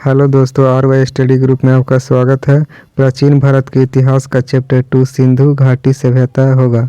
Hello दोस्तों, RY study group में आपका स्वागत है। प्राचीन भारत के इतिहास का चैप्टर 2 सिंधु घाटी सभ्यता होगा।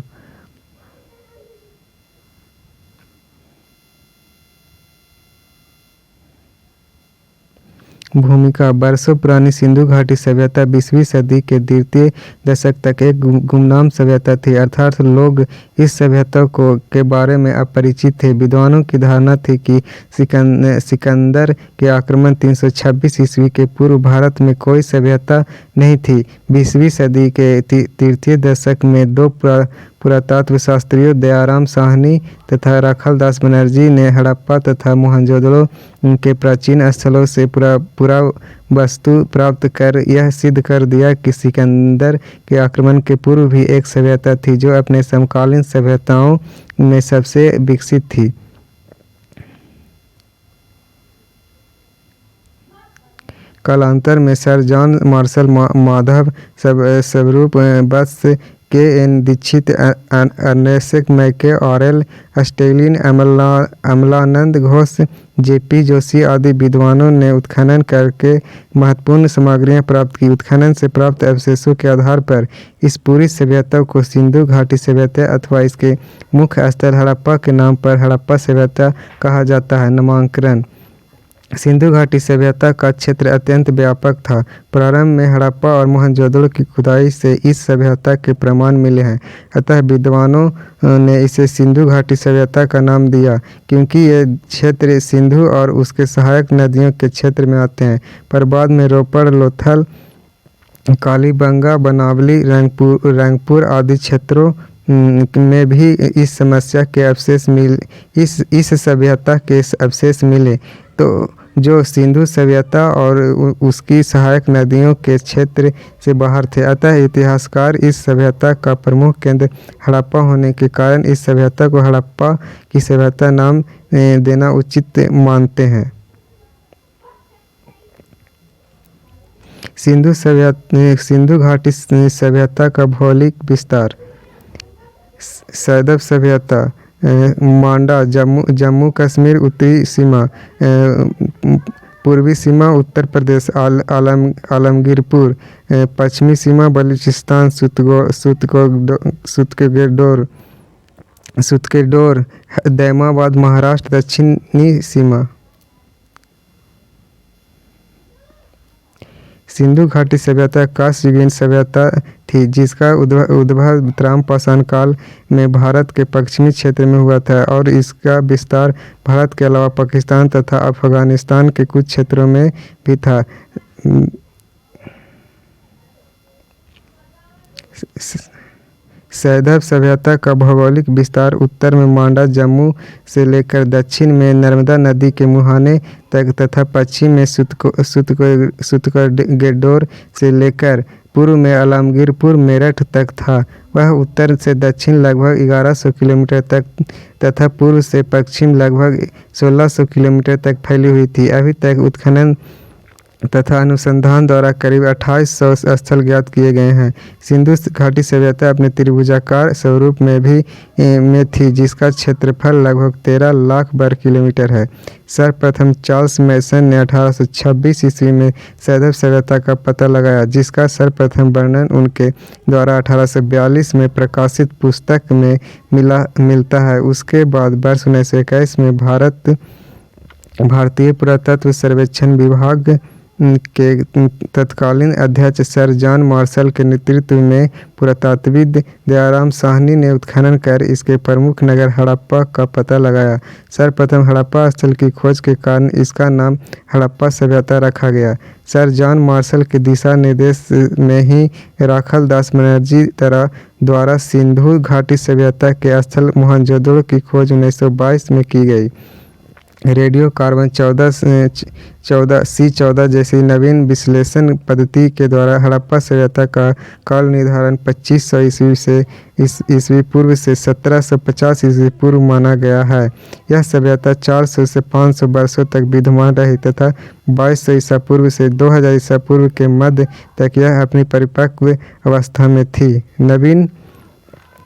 भूमिका। बरसों पुरानी सिंधु घाटी सभ्यता 20वीं सदी के द्वितीय दशक तक एक गुमनाम सभ्यता थी, अर्थात लोग इस सभ्यता के बारे में अपरिचित थे। विद्वानों की धारणा थी कि सिकंदर के आक्रमण 326 ईस्वी के पूर्व भारत में कोई सभ्यता नहीं थी। 20वीं सदी के तृतीय दशक में दो पुरातत्व शास्त्रियों दयाराम साहनी तथा राखालदास बनर्जी ने हड़प्पा तथा मोहनजोदड़ो के प्राचीन स्थलों से पूरा वस्तु प्राप्त कर यह सिद्ध कर दिया कि सिकंदर के आक्रमण के पूर्व भी एक सभ्यता थी जो अपने समकालीन सभ्यताओं में सबसे विकसित थी। कालांतर में सर जॉन मार्शल माधव स्वरूप बस के दीक्षित अर्नेस्ट मैके Aurel Stalin Amalanand Ghosh JP Joshi आदि विद्वानों ने उत्खनन करके महत्वपूर्ण सामग्रियां प्राप्त की। उत्खनन से प्राप्त अवशेषों के आधार पर इस पूरी सभ्यता को सिंधु घाटी सभ्यता अथवा इसके मुख्य स्थल हड़प्पा के नाम पर हड़प्पा सभ्यता कहा जाता है। नामकरण। सिंधु घाटी सभ्यता का क्षेत्र अत्यंत व्यापक था। प्रारंभ में हड़प्पा और मोहनजोदड़ो की खुदाई से इस सभ्यता के प्रमाण मिले हैं, अतः विद्वानों ने इसे सिंधु घाटी सभ्यता का नाम दिया क्योंकि ये क्षेत्र सिंधु और उसके सहायक नदियों के क्षेत्र में आते हैं। पर बाद में रोपड़, लोथल, कालीबंगा, बनावली, रंगपुर आदि क्षेत्रों में भी इस समस्या के अवशेष इस सभ्यता के अवशेष मिले तो जो सिंधु सभ्यता और उसकी सहायक नदियों के क्षेत्र से बाहर थे। अतः इतिहासकार इस सभ्यता का प्रमुख केंद्र हड़प्पा होने के कारण इस सभ्यता को हड़प्पा की सभ्यता नाम देना उचित मानते हैं। सिंधु घाटी सभ्यता का भौगोलिक विस्तार। सैदव सभ्यता मांडा जम्मू कश्मीर उत्तरी सीमा, पूर्वी सीमा उत्तर प्रदेश आलमगीरपुर, पश्चिमी सीमा बलूचिस्तान सुतकेडोर दैमाबाद महाराष्ट्र, दक्षिणी सीमा। सिंधु घाटी सभ्यता कांस्ययुगीन सभ्यता थी जिसका उद्भव त्राम पाषाण काल में भारत के पश्चिमी क्षेत्र में हुआ था और इसका विस्तार भारत के अलावा पाकिस्तान तथा अफगानिस्तान के कुछ क्षेत्रों में भी था। सैदव सभ्यता का भौगोलिक विस्तार उत्तर में मांडा जम्मू से लेकर दक्षिण में नर्मदा नदी के मुहाने तक तथा पश्चिम में सुतकेडोर से लेकर पूर्व में आलमगीरपुर मेरठ तक था। वह उत्तर से दक्षिण लगभग 1100 किलोमीटर तक तथा पूर्व से पश्चिम लगभग 1600 किलोमीटर तक फैली हुई थी। अभी तक उत्खनन तथा अनुसंधान द्वारा करीब 2800 स्थल ज्ञात किए गए हैं। सिंधु घाटी सभ्यता अपने त्रिभुजाकार स्वरूप में थी जिसका क्षेत्रफल लगभग 13 लाख वर्ग किलोमीटर है। सर्वप्रथम चार्ल्स मैसन ने 1826 ईस्वी में सैदव सभ्यता का पता लगाया जिसका सर्वप्रथम वर्णन उनके द्वारा 1842 में प्रकाशित पुस्तक में मिलता है। उसके बाद वर्ष 1921 में भारतीय पुरातत्व सर्वेक्षण विभाग के तत्कालीन अध्यक्ष सर जॉन मार्शल के नेतृत्व में पुरातत्वविद दयाराम साहनी ने उत्खनन कर इसके प्रमुख नगर हड़प्पा का पता लगाया। सर्वप्रथम हड़प्पा स्थल की खोज के कारण इसका नाम हड़प्पा सभ्यता रखा गया। सर जॉन मार्शल के दिशा निर्देश में ही राखालदास बनर्जी द्वारा सिंधु घाटी सभ्यता के स्थल मोहनजोदड़ो की खोज 1922 में की गई। रेडियो कार्बन 14 जैसी नवीन विश्लेषण पद्धति के द्वारा हड़प्पा सभ्यता का काल निर्धारण 2500 ईस्वी से ईस्वी पूर्व से 1750 ईस्वी पूर्व माना गया है। यह सभ्यता 400 से 500 वर्षों तक विद्यमान रही तथा 2200 ईसा पूर्व से 2000 ईसा पूर्व के मध्य तक यह अपनी परिपक्व अवस्था में थी। नवीन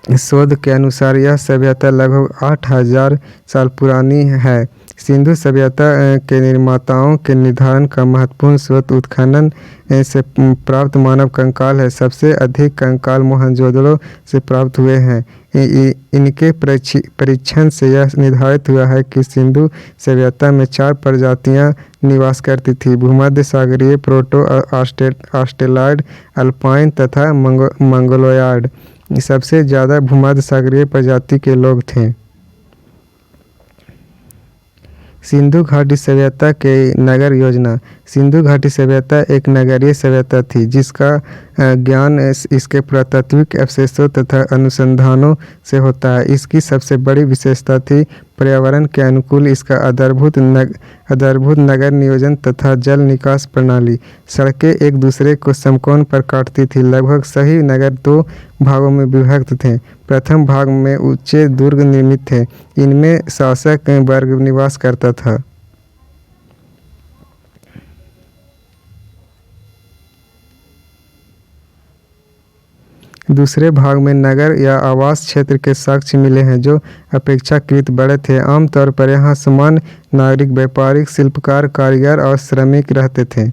शोध के अनुसार यह सभ्यता लगभग 8000 साल पुरानी है। सिंधु सभ्यता के निर्माताओं के निर्धारण का महत्वपूर्ण स्रोत उत्खनन से प्राप्त मानव कंकाल है। सबसे अधिक कंकाल मोहनजोदड़ो से प्राप्त हुए हैं। इनके परीक्षण से यह निर्धारित हुआ है कि सिंधु सभ्यता में 4 प्रजातियां निवास करती थी: भूमध्य सागरीय, प्रोटो ऑस्ट्रेलॉयड, अल्पाइन तथा मंगोलॉयड। सबसे ज़्यादा भूमध्य सागरीय प्रजाति के लोग थे। सिंधु घाटी सभ्यता के नगर योजना। सिंधु घाटी सभ्यता एक नगरीय सभ्यता थी जिसका ज्ञान इसके पुरातात्विक अवशेषों तथा अनुसंधानों से होता है। इसकी सबसे बड़ी विशेषता थी पर्यावरण के अनुकूल इसका आधारभूत नगर नियोजन तथा जल निकास प्रणाली। सड़कें एक दूसरे को समकोण पर काटती थी। लगभग सभी नगर 2 भागों में विभक्त थे। प्रथम भाग में ऊंचे दुर्ग निर्मित थे। इनमें शासक वर्ग निवास करता था। दूसरे भाग में नगर या आवास क्षेत्र के साक्ष्य मिले हैं जो अपेक्षाकृत बड़े थे। आमतौर पर यहाँ सामान्य नागरिक, व्यापारिक, शिल्पकार, कारीगर और श्रमिक रहते थे।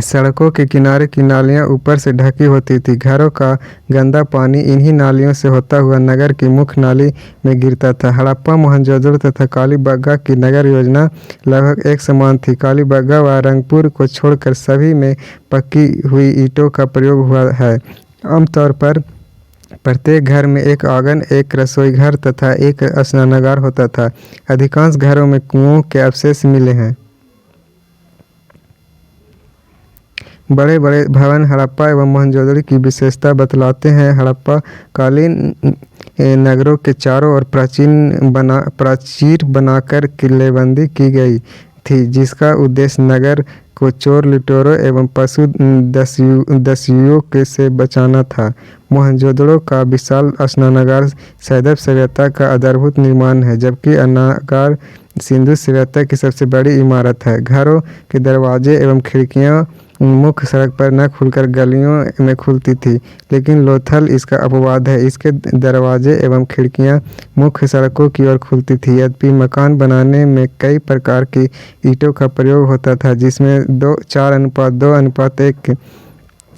सड़कों के किनारे की नालियाँ ऊपर से ढकी होती थी। घरों का गंदा पानी इन्हीं नालियों से होता हुआ नगर की मुख्य नाली में गिरता था। हड़प्पा, मोहनजोदड़ो तथा कालीबंगा की नगर योजना लगभग एक समान थी। कालीबंगा व रंगपुर को छोड़कर सभी में पक्की हुई ईंटों का प्रयोग हुआ है। आमतौर पर प्रत्येक घर में एक आंगन, एक रसोई घर तथा एक स्नानागार होता था। अधिकांश घरों में कुओं के अवशेष मिले हैं। बड़े बड़े भवन हड़प्पा एवं मोहनजोदड़ो की विशेषता बतलाते हैं। हड़प्पा कालीन नगरों के चारों ओर प्राचीर बनाकर किलेबंदी की गई थी जिसका उद्देश्य नगर को चोर लुटेरों एवं पशु दस्युओं से बचाना था। मोहनजोदड़ो का विशाल स्नानागार सैदव सभ्यता का आधारभूत निर्माण है जबकि अनागार सिंधु सभ्यता की सबसे बड़ी इमारत है। घरों के दरवाजे एवं खिड़कियां मुख्य सड़क पर न खुलकर गलियों में खुलती थी, लेकिन लोथल इसका अपवाद है। इसके दरवाजे एवं खिड़कियां मुख्य सड़कों की ओर खुलती थी। यद्यपि मकान बनाने में कई प्रकार की ईंटों का प्रयोग होता था जिसमें 4:2:1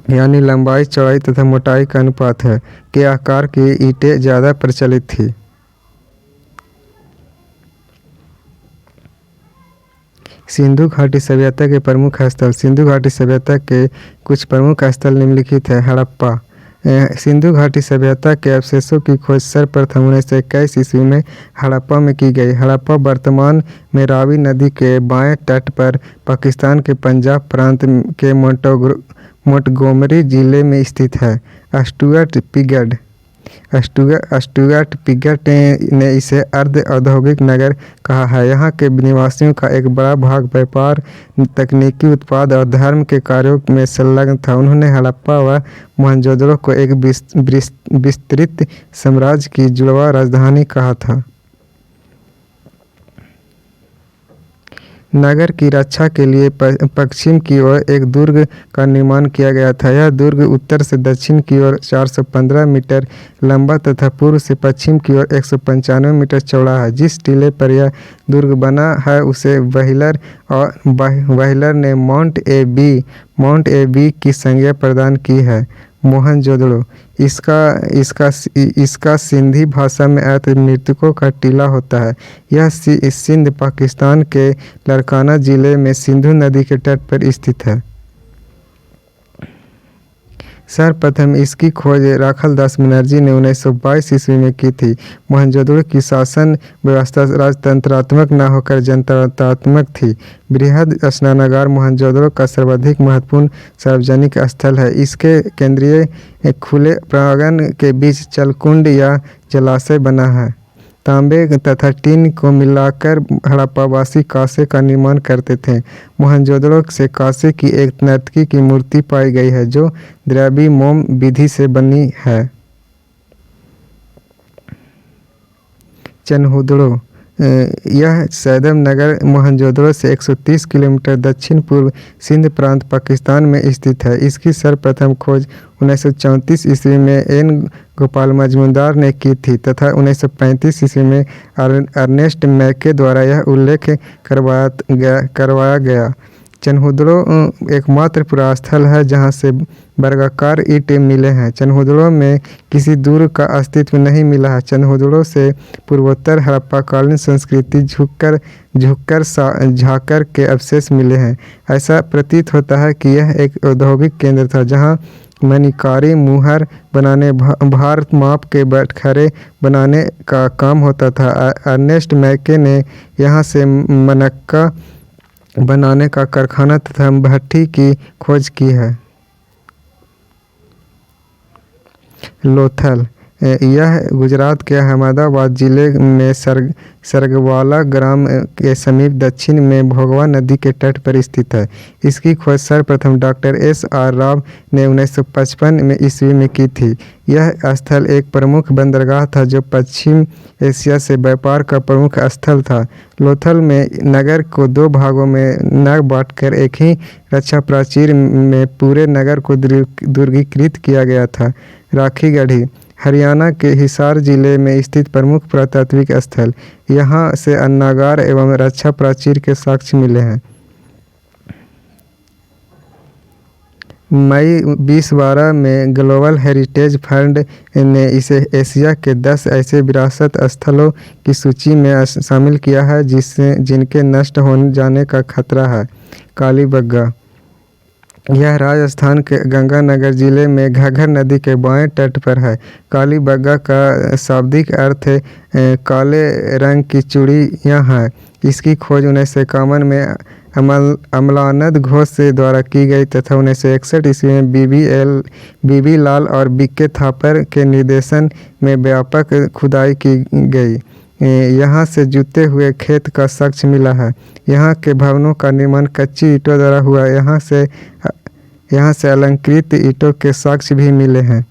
यानी लंबाई, चौड़ाई तथा मोटाई का अनुपात है के आकार की ईंटें ज़्यादा प्रचलित थी। सिंधु घाटी सभ्यता के प्रमुख स्थल। सिंधु घाटी सभ्यता के कुछ प्रमुख स्थल निम्नलिखित है। हड़प्पा। सिंधु घाटी सभ्यता के अवशेषों की खोज सर्वप्रथम 1921 ईस्वी में हड़प्पा में की गई। हड़प्पा वर्तमान में रावी नदी के बाएं तट पर पाकिस्तान के पंजाब प्रांत के मोंटगोमरी जिले में स्थित है। स्टुअर्ट पिगट ने इसे अर्ध औद्योगिक नगर कहा है। यहाँ के निवासियों का एक बड़ा भाग व्यापार, तकनीकी उत्पाद और धर्म के कार्यों में संलग्न था। उन्होंने हड़प्पा व मोहनजोदड़ो को एक विस्तृत साम्राज्य की जुड़वा राजधानी कहा था। नगर की रक्षा के लिए पश्चिम की ओर एक दुर्ग का निर्माण किया गया था। यह दुर्ग उत्तर से दक्षिण की ओर 415 मीटर लंबा तथा पूर्व से पश्चिम की ओर 195 मीटर चौड़ा है। जिस टीले पर यह दुर्ग बना है उसे व्हीलर ने माउंट ए बी की संज्ञा प्रदान की है। मोहनजोदड़ो इसका सिंधी भाषा में अर्थ मृतकों का टीला होता है। यह सिंध पाकिस्तान के लारकाना जिले में सिंधु नदी के तट पर स्थित है। सर्वप्रथम इसकी खोज राखालदास बनर्जी ने 1922 ईस्वी में की थी। मोहनजोदड़ो की शासन व्यवस्था राजतंत्रात्मक न होकर जनतांत्रात्मक थी। बृहद स्नानागार मोहनजोदड़ो का सर्वाधिक महत्वपूर्ण सार्वजनिक स्थल है। इसके केंद्रीय खुले प्रांगण के बीच जलकुंड या जलाशय बना है। तांबे तथा टीन को मिलाकर हड़प्पावासी कांसे का निर्माण करते थे। मोहनजोदड़ो से कांसे की एक नर्तकी की मूर्ति पाई गई है जो द्रव्य मोम विधि से बनी है। चनहुदड़ो यह सैदम नगर मोहनजोदड़ो से 130 किलोमीटर दक्षिण पूर्व सिंध प्रांत पाकिस्तान में स्थित है। इसकी सर्वप्रथम खोज 1934 ईस्वी में एन गोपाल मजूमदार ने की थी तथा 1935 ईस्वी में अर्नेस्ट मैके द्वारा यह उल्लेख करवाया गया। चनहुदड़ो एकमात्र पुरास्थल है जहां से वर्गाकार ईंटें मिले हैं। चनहुदड़ो में किसी दूर का अस्तित्व नहीं मिला है। चनहुदड़ो से पूर्वोत्तर हड़प्पाकालीन संस्कृति झाकर के अवशेष मिले हैं। ऐसा प्रतीत होता है कि यह एक औद्योगिक केंद्र था जहां मणिकारी, मुहर बनाने, भार माप के बटखरे बनाने का काम होता था। अर्नेस्ट मैके ने यहाँ से मनक्का बनाने का कारखाना तथा भट्ठी की खोज की है। लोथल यह गुजरात के अहमदाबाद जिले में सरगवाला ग्राम के समीप दक्षिण में भोगवा नदी के तट पर स्थित है। इसकी खोज सर्वप्रथम डॉक्टर एस.आर. राव ने 1955 में ईस्वी में की थी। यह स्थल एक प्रमुख बंदरगाह था जो पश्चिम एशिया से व्यापार का प्रमुख स्थल था। लोथल में नगर को दो भागों में न बांटकर एक ही रक्षा प्राचीर में पूरे नगर को दुर्गीकृत किया गया था। राखीगढ़ी हरियाणा के हिसार जिले में स्थित प्रमुख पुरातात्विक स्थल। यहाँ से अन्नागार एवं रक्षा प्राचीर के साक्ष्य मिले हैं। मई 2012 में ग्लोबल हेरिटेज फंड ने इसे एशिया के 10 ऐसे विरासत स्थलों की सूची में शामिल किया है जिनके नष्ट हो जाने का खतरा है। कालीबंगा यह राजस्थान के गंगानगर जिले में घग्गर नदी के बाएं तट पर है। कालीबंगा का शाब्दिक अर्थ काले रंग की चूड़ियाँ है। इसकी खोज 1951 में अमलानंद घोष द्वारा की गई तथा 1961 ईस्वी में बीबी लाल और बीके थापर के निर्देशन में व्यापक खुदाई की गई। यहाँ से जुते हुए खेत का साक्ष्य मिला है। यहाँ के भवनों का निर्माण कच्ची ईंटों द्वारा हुआ। यहाँ से अलंकृत ईंटों के साक्ष्य भी मिले हैं।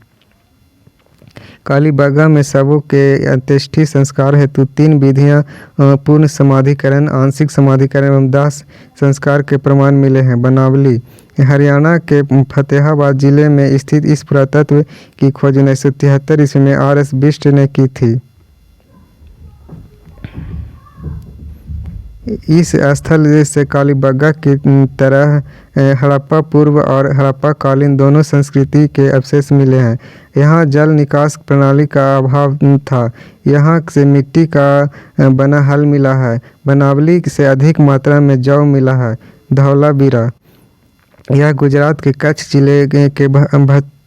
कालीबंगा में शवों के अंत्येष्टि संस्कार हेतु 3 विधियाँ पूर्ण समाधिकरण, आंशिक समाधिकरण एवं दाह संस्कार के प्रमाण मिले हैं। बनावली हरियाणा के फतेहाबाद जिले में स्थित इस पुरातत्व की खोज 1973 ईस्वी में R.S. बिष्ट ने की थी। इस स्थल से कालीबंगा की तरह हड़प्पा पूर्व और हड़प्पा कालीन दोनों संस्कृति के अवशेष मिले हैं। यहाँ जल निकास प्रणाली का अभाव था। यहाँ से मिट्टी का बना हल मिला है। बनावली से अधिक मात्रा में जौ मिला है। धौलावीरा यह गुजरात के कच्छ जिले के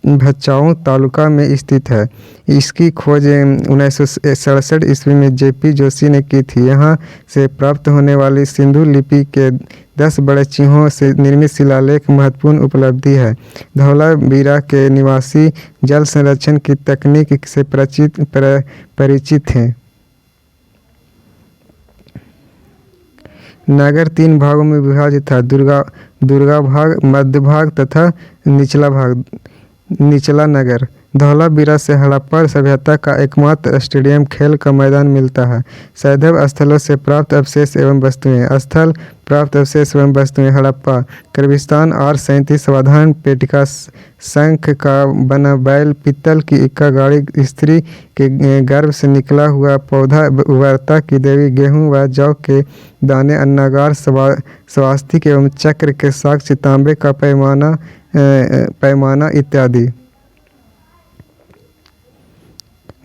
भचाऊ तालुका में स्थित है। इसकी खोज 1967 ईस्वी में J.P. जोशी ने की थी। यहाँ से प्राप्त होने वाली सिंधु लिपि के 10 बड़े चिन्हों से निर्मित शिलालेख महत्वपूर्ण उपलब्धि है। धौलावीरा के निवासी जल संरक्षण की तकनीक से परिचित हैं। नगर 3 भागों में विभाजित था। दुर्गा भाग, मध्य भाग तथा निचला नगर। धौलावीरा से हड़प्पा सभ्यता का एकमात्र स्टेडियम खेल का मैदान मिलता है। शैधव स्थलों से प्राप्त अवशेष एवं वस्तुएं हड़प्पा कब्रिस्तान R37 सावधान पेटिका, शंख का बना बैल, पीतल की इक्का गाड़ी, स्त्री के गर्भ से निकला हुआ पौधा, उर्वरता की देवी, गेहूं व जौ के दाने, अन्नागार, स्वास्तिक एवं चक्र के साक्ष्य, तांबे का पैमाना इत्यादि।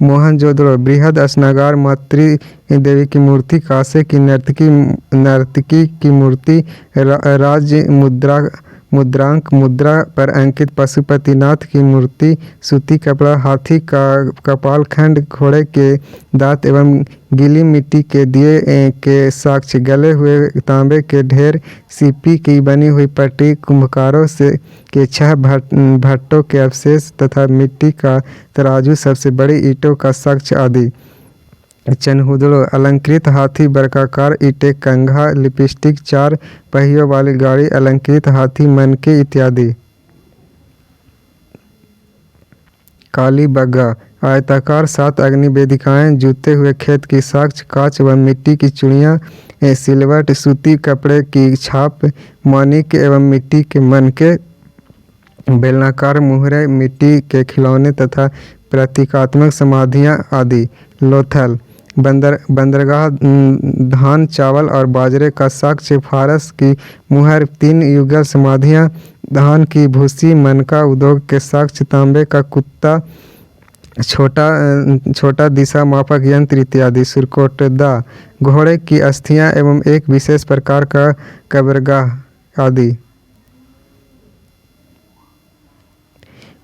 मोहनजोदड़ो बृहद स्नागार, मातृ देवी की मूर्ति, कांसे की नर्तकी की मूर्ति, राज्य मुद्रांक मुद्रा पर अंकित पशुपतिनाथ की मूर्ति, सूती कपड़ा, हाथी का कपालखंड, घोड़े के दांत एवं गीली मिट्टी के दिए के साक्ष्य, गले हुए तांबे के ढेर, सीपी की बनी हुई पट्टी, कुम्भकारों के 6 भट्टों के अवशेष तथा मिट्टी का तराजू, सबसे बड़ी ईंटों का साक्ष्य आदि। चनहुदड़ो अलंकृत हाथी, वर्गाकार ईंटें, कंघा, लिपस्टिक, 4 पहियों वाली गाड़ी, अलंकृत हाथी, मनके इत्यादि। कालीबंगा आयताकार 7 अग्नि वेदिकाएं, जूते हुए खेत की साक्ष, कांच व मिट्टी की चूड़ियाँ, सिलवट, सूती कपड़े की छाप, माणिक्य एवं मिट्टी के मनके, बेलनाकार मुहरे, मिट्टी के खिलौने तथा प्रतीकात्मक समाधियाँ आदि। लोथल बंदरगाह धान, चावल और बाजरे का साक्ष्य, फारस की मुहर, 3 युगल समाधियाँ, धान की भूसी, मनका उद्योग के साक्ष्य, तांबे का कुत्ता, छोटा दिशा मापक यंत्र इत्यादि। सुरकोटदा घोड़े की अस्थियाँ एवं एक विशेष प्रकार का कब्रगाह आदि।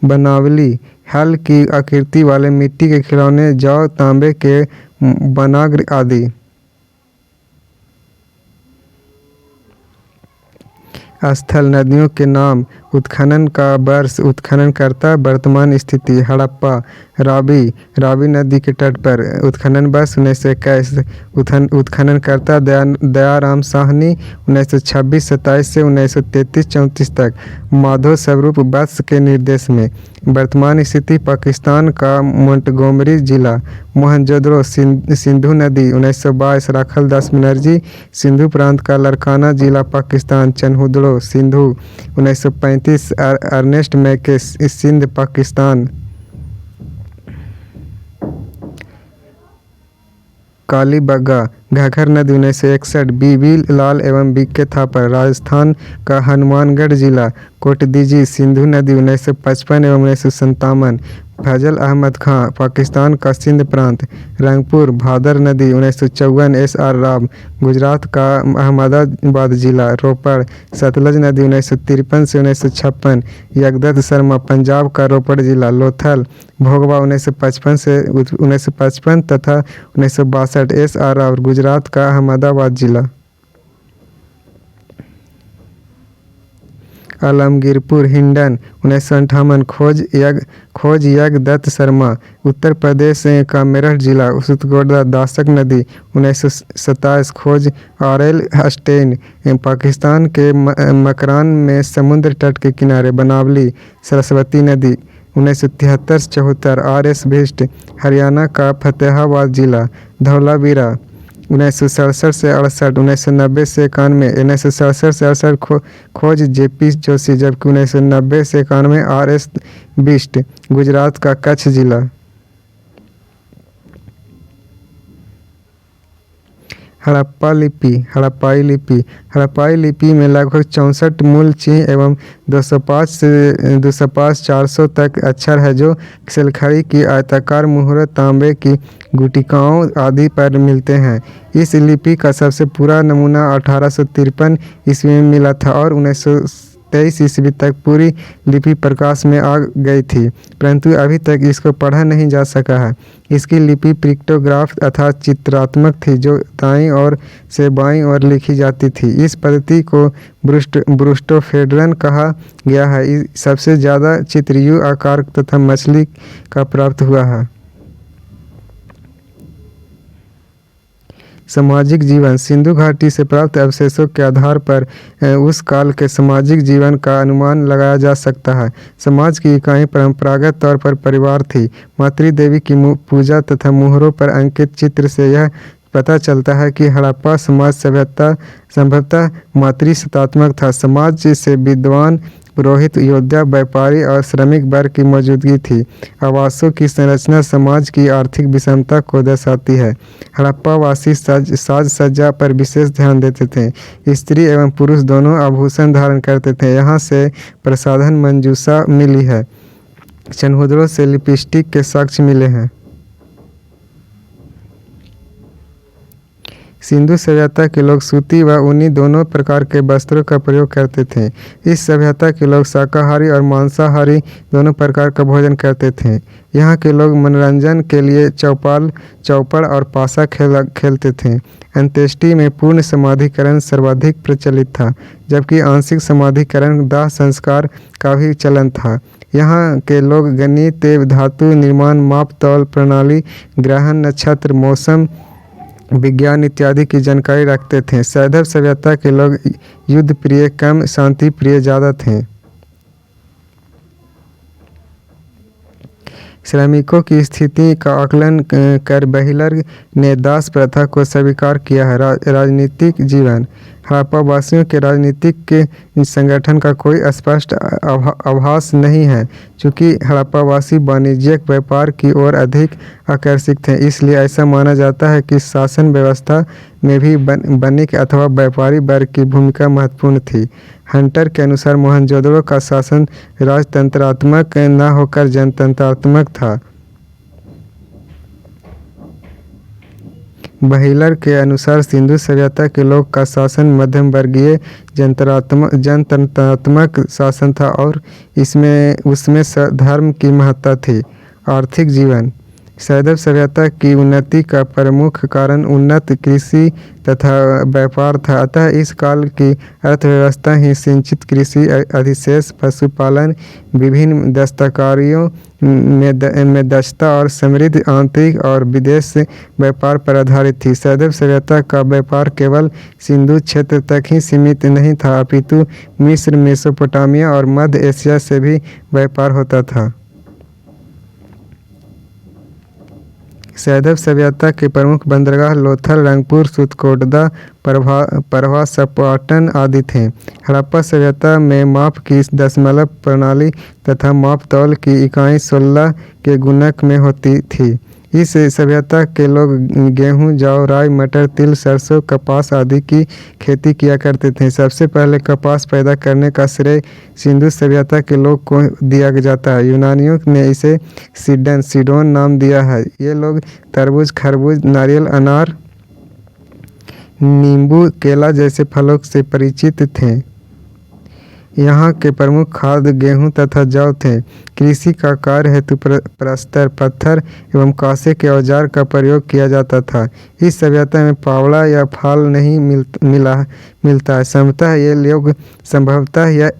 बनावली हल की आकृति वाले मिट्टी के खिलौने, जौ, तांबे के बनाग्र आदि। स्थल नदियों के नाम, उत्खनन का वर्ष, उत्खननकर्ता, वर्तमान स्थिति। हड़प्पा रावी नदी के तट पर, उत्खनन वर्ष 1921, उत्खननकर्ता दयाराम साहनी 1926-27 से 1933-34 तक, माधो स्वरूप वत्स के निर्देश में। वर्तमान स्थिति पाकिस्तान का मोंटगोमरी जिला। मोहनजोदड़ो सिंधु नदी 1922, राखल दास बनर्जी, सिंधु प्रांत का लड़काना जिला पाकिस्तान। चन्हुदड़ो सिंधु 1935, अर्नेस्ट मैके, सिंध पाकिस्तान। कालीबंगा घाघर नदी 1961, बीबी लाल एवं बीके थापर, राजस्थान का हनुमानगढ़ जिला। कोटदीजी सिंधु नदी 1955 एवं 1957, फजल अहमद खां, पाकिस्तान का सिंध प्रांत। रंगपुर भादर नदी 1954, SR राव, गुजरात का अहमदाबाद जिला। रोपड़ सतलज नदी 1953 से 1956, यगदत्त शर्मा, पंजाब का रोपड़ जिला। लोथल भोगवा 1955 से 1955 तथा 1962, SR राव, गुजरात का अहमदाबाद जिला। आलमगीरपुर हिंडन 1958, खोज यज्ञ दत्त शर्मा, उत्तर प्रदेश का मेरठ जिला। सुतगोड़ा दासक नदी 1927, खोज RL स्टेन, पाकिस्तान के मकरान में समुद्र तट के किनारे। बनावली सरस्वती नदी 1973-74, RS भिष्ट, हरियाणा का फतेहाबाद जिला। धौलावीरा 1967 से 68, 1990 से 91, 1967 से 68 खोज JP जोशी, जबकि 1990 से 91 RS बिष्ट, गुजरात का कच्छ जिला। हड़प्पाई लिपि में लगभग 64 मूल चिन्ह एवं 205 से 400 तक अक्षर है, जो सिलखड़ी की आयताकार मुहर, तांबे की गुटिकाओं आदि पर मिलते हैं। इस लिपि का सबसे पूरा नमूना 1853 ईस्वी में मिला था और 1923 ईस्वी तक पूरी लिपि प्रकाश में आ गई थी, परंतु अभी तक इसको पढ़ा नहीं जा सका है। इसकी लिपि पिक्टोग्राफ अर्थात चित्रात्मक थी, जो दाईं ओर से बाईं ओर लिखी जाती थी। इस पद्धति को ब्रूस्टोफेडरन कहा गया है। सबसे ज़्यादा चित्र यू आकार तथा मछली का प्राप्त हुआ है। सामाजिक जीवन सिंधु घाटी से प्राप्त अवशेषों के आधार पर उस काल के सामाजिक जीवन का अनुमान लगाया जा सकता है। समाज की इकाई परंपरागत तौर पर परिवार थी। मातृ देवी की पूजा तथा मुहरों पर अंकित चित्र से यह पता चलता है कि हड़प्पा समाज संभवतः मातृसत्तात्मक था। समाज से विद्वान, पुरोहित, योद्धा, व्यापारी और श्रमिक वर्ग की मौजूदगी थी। आवासों की संरचना समाज की आर्थिक विषमता को दर्शाती है। हड़प्पावासी साज सज्जा पर विशेष ध्यान देते थे। स्त्री एवं पुरुष दोनों आभूषण धारण करते थे। यहाँ से प्रसाधन मंजूषा मिली है। चन्हुदड़ों से लिपस्टिक के साक्ष्य मिले हैं। सिंधु सभ्यता के लोग सूती व ऊनी दोनों प्रकार के वस्त्रों का प्रयोग करते थे। इस सभ्यता के लोग शाकाहारी और मांसाहारी दोनों प्रकार का भोजन करते थे। यहाँ के लोग मनोरंजन के लिए चौपड़ और पासा खेलते थे। अंत्येष्टि में पूर्ण समाधिकरण सर्वाधिक प्रचलित था, जबकि आंशिक समाधिकरण दाह संस्कार का भी चलन था। यहाँ के लोग गणित, धातु निर्माण, माप तौल प्रणाली, ग्रहण, नक्षत्र, मौसम विज्ञान इत्यादि की जानकारी रखते थे। सैंधव सभ्यता के लोग युद्ध प्रिय कम, शांति प्रिय ज़्यादा थे। श्रमिकों की स्थिति का आकलन कर बहिलर ने दास प्रथा को स्वीकार किया है। राजनीतिक जीवन। हड़प्पा वासियों के राजनीतिक के संगठन का कोई स्पष्ट आभास नहीं है। चूँकि हड़प्पावासी वाणिज्यिक व्यापार की ओर अधिक आकर्षित थे, इसलिए ऐसा माना जाता है कि शासन व्यवस्था में भी वणिक अथवा व्यापारी वर्ग की भूमिका महत्वपूर्ण थी। हंटर के अनुसार मोहनजोदड़ो का शासन राजतंत्रात्मक न होकर जनतंत्रात्मक था। बहिलर के अनुसार सिंधु सभ्यता के लोग का शासन मध्यम वर्गीय जनतंत्रात्मक शासन था और उसमें धर्म की महत्ता थी। आर्थिक जीवन। सैंधव सभ्यता की उन्नति का प्रमुख कारण उन्नत कृषि तथा व्यापार था। अतः इस काल की अर्थव्यवस्था ही सिंचित कृषि, अधिशेष पशुपालन, विभिन्न दस्तकारियों में दक्षता और समृद्ध आंतरिक और विदेश व्यापार पर आधारित थी। सैंधव सभ्यता का व्यापार केवल सिंधु क्षेत्र तक ही सीमित नहीं था, अपितु मिस्र, मेसोपोटामिया और मध्य एशिया से भी व्यापार होता था। सैंधव सभ्यता के प्रमुख बंदरगाह लोथल, रंगपुर, सुतकोटदा, परवा, सपाटन आदि थे। हड़प्पा सभ्यता में माप की दशमलव प्रणाली तथा माप तौल की इकाई 16 के गुणक में होती थी। इस सभ्यता के लोग गेहूं, जौ, राई, मटर, तिल, सरसों, कपास आदि की खेती किया करते थे। सबसे पहले कपास पैदा करने का श्रेय सिंधु सभ्यता के लोग को दिया जाता है। यूनानियों ने इसे सीडोन नाम दिया है। ये लोग तरबूज, खरबूज, नारियल, अनार, नींबू, केला जैसे फलों से परिचित थे। यहाँ के प्रमुख खाद्य गेहूं तथा जौ थे। कृषि का कार्य हेतु प्रस्तर, पत्थर एवं कांसे के औजार का प्रयोग किया जाता था। इस सभ्यता में फावड़ा या फाल नहीं मिलता है। संभवतः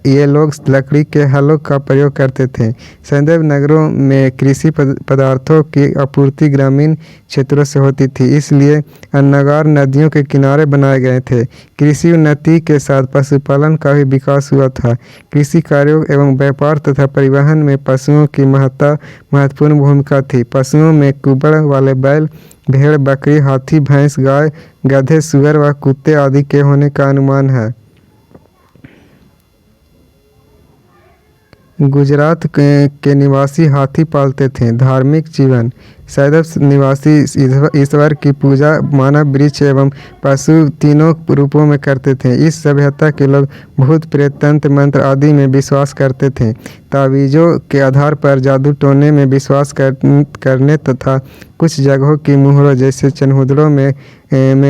ये लोग लकड़ी के हलों का प्रयोग करते थे। सैंधव नगरों में कृषि पदार्थों की आपूर्ति ग्रामीण क्षेत्रों से होती थी, इसलिए अन्नगार नदियों के किनारे बनाए गए थे। कृषि उन्नति के साथ पशुपालन का भी विकास हुआ था। कृषि कार्यों एवं व्यापार तथा परिवहन में पशुओं की महत्वपूर्ण भूमिका थी। पशुओं में कुबड़ वाले बैल, भेड़, बकरी, हाथी, भैंस, गाय, गधे, सुअर व कुत्ते आदि के होने का अनुमान है। गुजरात के निवासी हाथी पालते थे। धार्मिक जीवन। सैंधव निवासी ईश्वर की पूजा मानव, वृक्ष एवं पशु तीनों रूपों में करते थे। इस सभ्यता के लोग भूत, प्रेत, तंत्र मंत्र आदि में विश्वास करते थे। तावीज़ों के आधार पर जादू टोने में विश्वास करने तथा कुछ जगहों की मुहरों जैसे चन्हुदड़ों में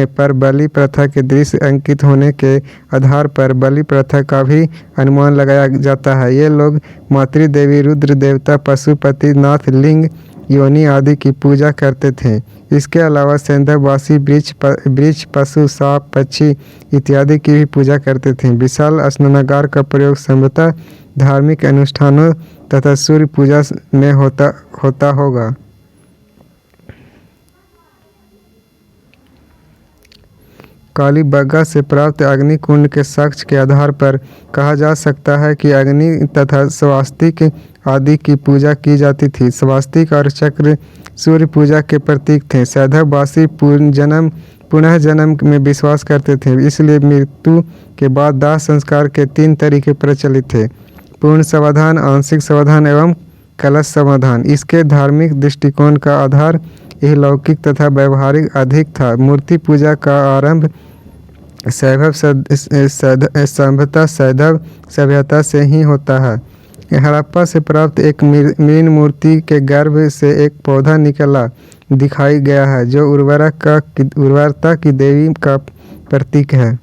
पर बलि प्रथा के दृश्य अंकित होने के आधार पर बलि प्रथा का भी अनुमान लगाया जाता है। ये लोग मातृदेवी, रुद्र देवता, पशुपति नाथ, लिंग, योनि आदि की पूजा करते थे। इसके अलावा सैंधववासी वृक्ष, पशु, सांप, पक्षी इत्यादि की भी पूजा करते थे। विशाल स्नानागार का प्रयोग संभवतः धार्मिक अनुष्ठानों तथा सूर्य पूजा में होता होगा। कालीबंगा से प्राप्त अग्नि कुंड के साक्ष्य के आधार पर कहा जा सकता है कि अग्नि तथा स्वास्तिक आदि की पूजा की जाती थी। स्वास्तिक और चक्र सूर्य पूजा के प्रतीक थे। सैंधववासी पुनः जन्म में विश्वास करते थे, इसलिए मृत्यु के बाद दाह संस्कार के 3 तरीके प्रचलित थे: पूर्ण समाधान, आंशिक समाधान एवं कलश समाधान। इसके धार्मिक दृष्टिकोण का आधार यह लौकिक तथा व्यवहारिक अधिक था। मूर्ति पूजा का आरंभ सैंधव सभ्यता से ही होता है। हड़प्पा से प्राप्त एक मृण मूर्ति के गर्भ से एक पौधा निकला दिखाई गया है, जो उर्वरता की देवी का प्रतीक है।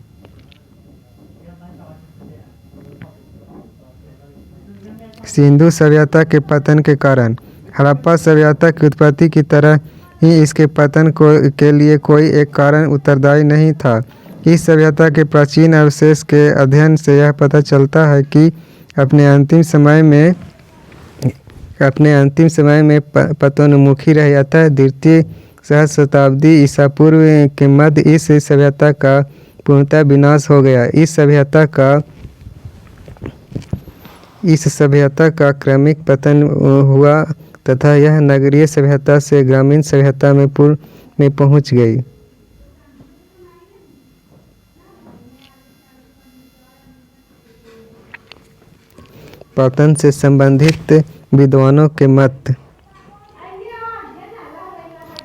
सिंधु सभ्यता के पतन के कारण। हड़प्पा सभ्यता की उत्पत्ति की तरह ही इसके पतन के लिए कोई एक कारण उत्तरदायी नहीं था। इस सभ्यता के प्राचीन अवशेष के अध्ययन से यह पता चलता है कि अपने अंतिम समय में पतोन्मुखी रह जाता है। द्वितीय सहस्राब्दी ईसा पूर्व के मध्य इस सभ्यता का पूर्णतः विनाश हो गया। इस सभ्यता का क्रमिक पतन हुआ तथा यह नगरीय सभ्यता से ग्रामीण सभ्यता में पूर्व में पहुंच गई। पतन से संबंधित विद्वानों के मत।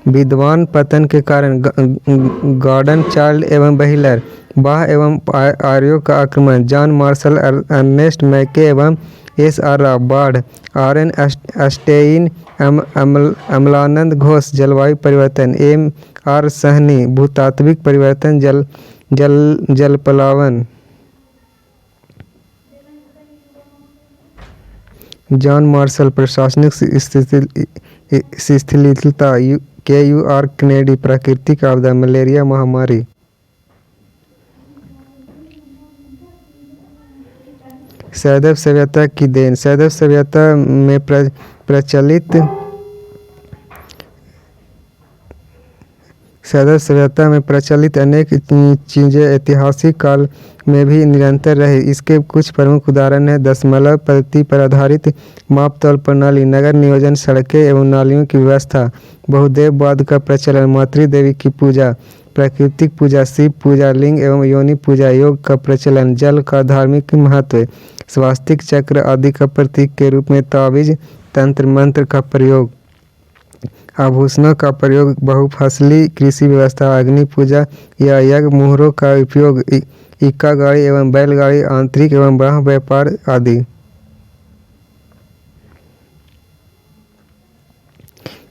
विद्वान पतन के कारण गॉर्डन चार्ल्ड एवं बहिलर, बाह एवं आर्यों का आक्रमण, जॉन मार्शल, अर्नेस्ट मैके एवं एस.आर. राव, बाढ़, आर.एन. अस्टेइन, अमलानंद घोष, जलवायु परिवर्तन, एम.आर. सहनी, भूतात्विक परिवर्तन, जलप्लावन, जॉन मार्शल, प्रशासनिक शिथिलता, के.यू.आर. कैनेडी, प्राकृतिक आपदा, मलेरिया महामारी। सैंधव सभ्यता की देन। सैंधव सभ्यता में प्रचलित अनेक चीज़ें ऐतिहासिक काल में भी निरंतर रही। इसके कुछ प्रमुख उदाहरण हैं: दशमलव पद्धति पर आधारित मापतौल प्रणाली, नगर नियोजन, सड़कें एवं नालियों की व्यवस्था, बहुदेववाद का प्रचलन, मातृदेवी की पूजा, प्राकृतिक पूजा, शिव पूजा, लिंग एवं योनि पूजा, योग का प्रचलन, जल का धार्मिक महत्व, स्वास्तिक चक्र आदि का प्रतीक के रूप में ताबीज, तंत्र मंत्र का प्रयोग, आभूषणों का प्रयोग, बहुफसली कृषि व्यवस्था, अग्नि पूजा या यज्ञ, मुहरों का उपयोग, इक्का गाड़ी एवं बैलगाड़ी, आंतरिक एवं बाह्य व्यापार आदि।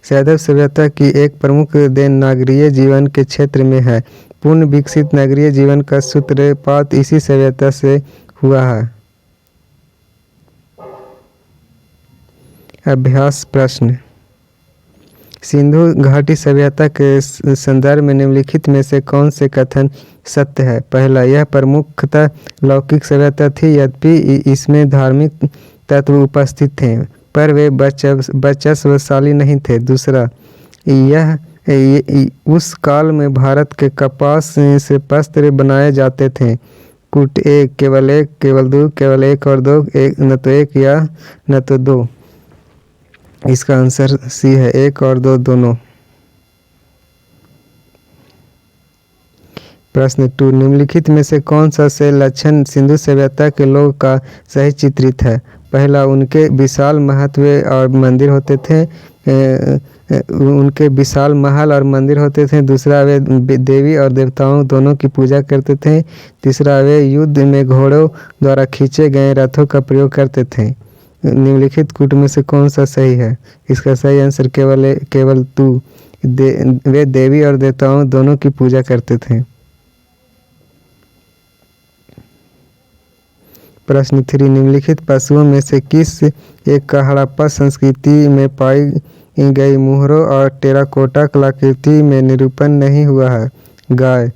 सैंधव सभ्यता की एक प्रमुख देन नागरीय जीवन के क्षेत्र में है। पूर्ण विकसित नगरीय जीवन का सूत्रपात इसी सभ्यता से हुआ है। अभ्यास प्रश्न। सिंधु घाटी सभ्यता के संदर्भ में निम्नलिखित में से कौन से कथन सत्य है? पहला, यह प्रमुखतः लौकिक सभ्यता थी, यद्यपि इसमें धार्मिक तत्व उपस्थित थे, पर वे वर्चस्वशाली नहीं थे। दूसरा, यह उस काल में भारत के कपास से वस्त्र बनाए जाते थे। कूट एक, केवल एक, केवल दो, केवल एक और दो, न तो एक या न तो दो। इसका आंसर सी है, एक और दो दोनों। प्रश्न 2, निम्नलिखित में से कौन सा से लक्षण सिंधु सभ्यता के लोग का सही चित्रित है? पहला, उनके विशाल महत्व और मंदिर होते थे, उनके विशाल महल और मंदिर होते थे। दूसरा, वे देवी और देवताओं दोनों की पूजा करते थे। तीसरा, वे युद्ध में घोड़ों द्वारा खींचे गए रथों का प्रयोग करते थे। निम्नलिखित कूट में से कौन सा सही है? इसका सही आंसर केवल तू। वे देवी और देवताओं दोनों की पूजा करते थे। प्रश्न 3, निम्नलिखित पशुओं में से किस एक का हड़प्पा संस्कृति में पाई गई मुहरों और टेराकोटा कलाकृति में निरूपण नहीं हुआ है? गाय।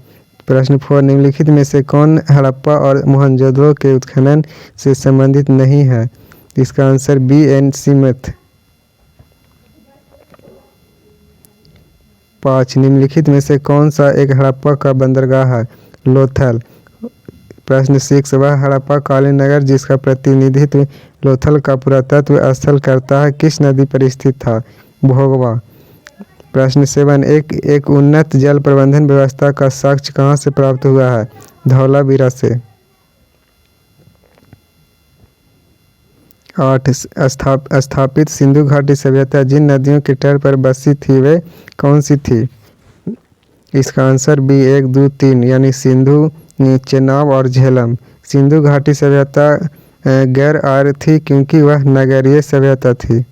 प्रश्न 4, निम्नलिखित में से कौन हड़प्पा और मोहनजोदड़ो के उत्खनन से संबंधित नहीं है? इसका आंसर B.N. स्मिथ। 5, निम्नलिखित में से कौन सा एक हड़प्पा का बंदरगाह है? लोथल। प्रश्न 6, वह हड़प्पा कालीन नगर जिसका प्रतिनिधित्व लोथल का पुरातत्व स्थल करता है किस नदी पर स्थित था? भोगवा। प्रश्न 7, एक उन्नत जल प्रबंधन व्यवस्था का साक्ष्य कहाँ से प्राप्त हुआ है? धौलावीरा से। 8, स्थापित सिंधु घाटी सभ्यता जिन नदियों के तट पर बसी थी वे कौन सी थी? इसका आंसर B 1, 2, 3 यानी सिंधु, चेनाब और झेलम। सिंधु घाटी सभ्यता गैर आर्य थी क्योंकि वह नगरीय सभ्यता थी।